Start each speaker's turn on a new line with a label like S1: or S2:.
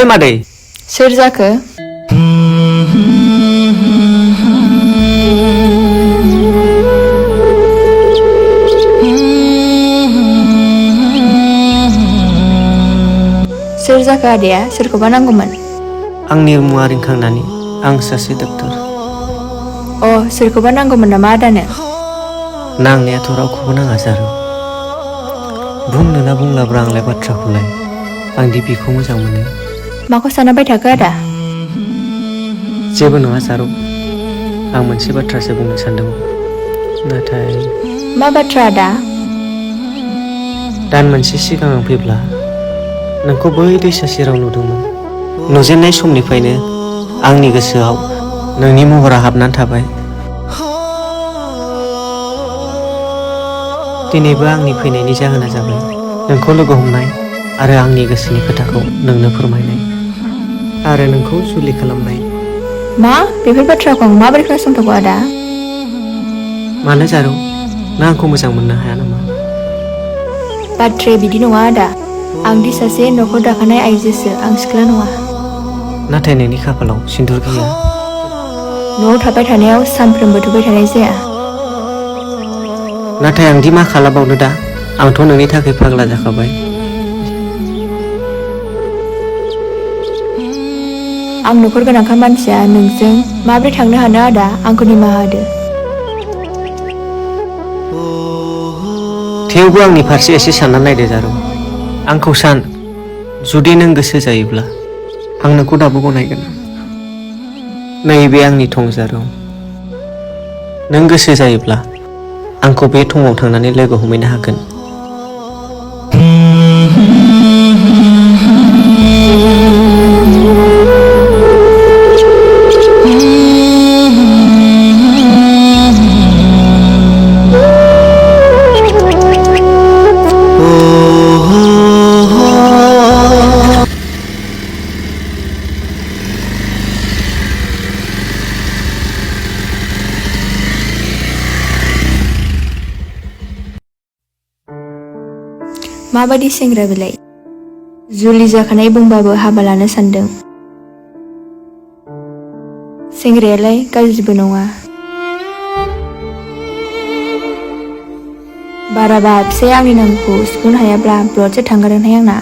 S1: ओइ मादै
S2: सोर जाखो? सोर जाखो आदाया? सोरखौबा नांगौमोन?
S1: आंनि मुङा रिंखांनानै आं सासे डक्टर।
S2: सोरखौबा नांगौमोन नामा आदानो?
S1: नांनायाथ' रावखौबो नाङा जारौ। बुंनोना बुंलाब्रा आंलाय बाथ्राखौलाय। आं दि बिखौ मोजां मोनो।
S2: माखौ सानबाय थाखो आदा?
S1: जेबो नङा जारौ। आं मोनसे बाथ्रासो बुंनो सानदोंमोन। नाथाय
S2: मा बाथ्रा आदा?
S1: दान मोनसे सिगां आं फैब्ला नोंखौ बै दैसा सेराव नुदोंमोन। नुजेननाय समनिफ्रायनो आंनि गोसोआव नोंनि महरा हाबनानै थाबाय। दिनैबो आंनि फैनायनि जाहोना जाबाय नोंखौ लोगो हमनाय आरो आंनि गोसोनि खोथाखौ नोंनो फोरमायनाय आरो नोंखौ जुलि खालामनाय।
S2: मा? बेफोर बाथ्राखौ आं माबोरै खोनासंथावगौ आदा?
S1: मानो जारौ? नों आंखौ मोजां मोननो हाया नामा?
S2: बाथ्राया बिदि नङा आदा। आं दि सासे न'खर दाखानाय आइजोसो, आं सिख्ला नङा।
S1: नाथाय नोंनि खाफालाव सिन्दुर गैया।
S2: न'आव थाबाय थानायाव सानफ्रोमबो थुबाय थानाय जाया।
S1: नाथाय आंदि मा खालामबावनो दा? आंथ' नोंनि थाखाय फाग्ला जाखाबाय।
S2: आं न'खर गोनांखा मानसिया नोंजों माबोरै थांनो हानो आदा? आंखौ निमाहा होदो।
S1: थेवबो आंनि फारसे एसे सानना नायदो जारौ। आंखौ सान, जुदि नों गोसो जायोब्ला आं नोंखौ दाबो गनायगोन। नैबे आंनि थं जारौ। नों गोसो जायोब्ला आंखौ बे थंआव थांनानै लोगो हमहैनो हागोन।
S2: माबायदि सेंग्रा बेलाय? जुलि जाखानाय बुंबाबो हाबा लानो सानदों। सेंग्रायालाय गाज्रिबो नङा। बाराबा फिसाया आंनि नामखौ सुफुंनो हायाब्ला ब्लडसो थांगारगोनहाय आंना।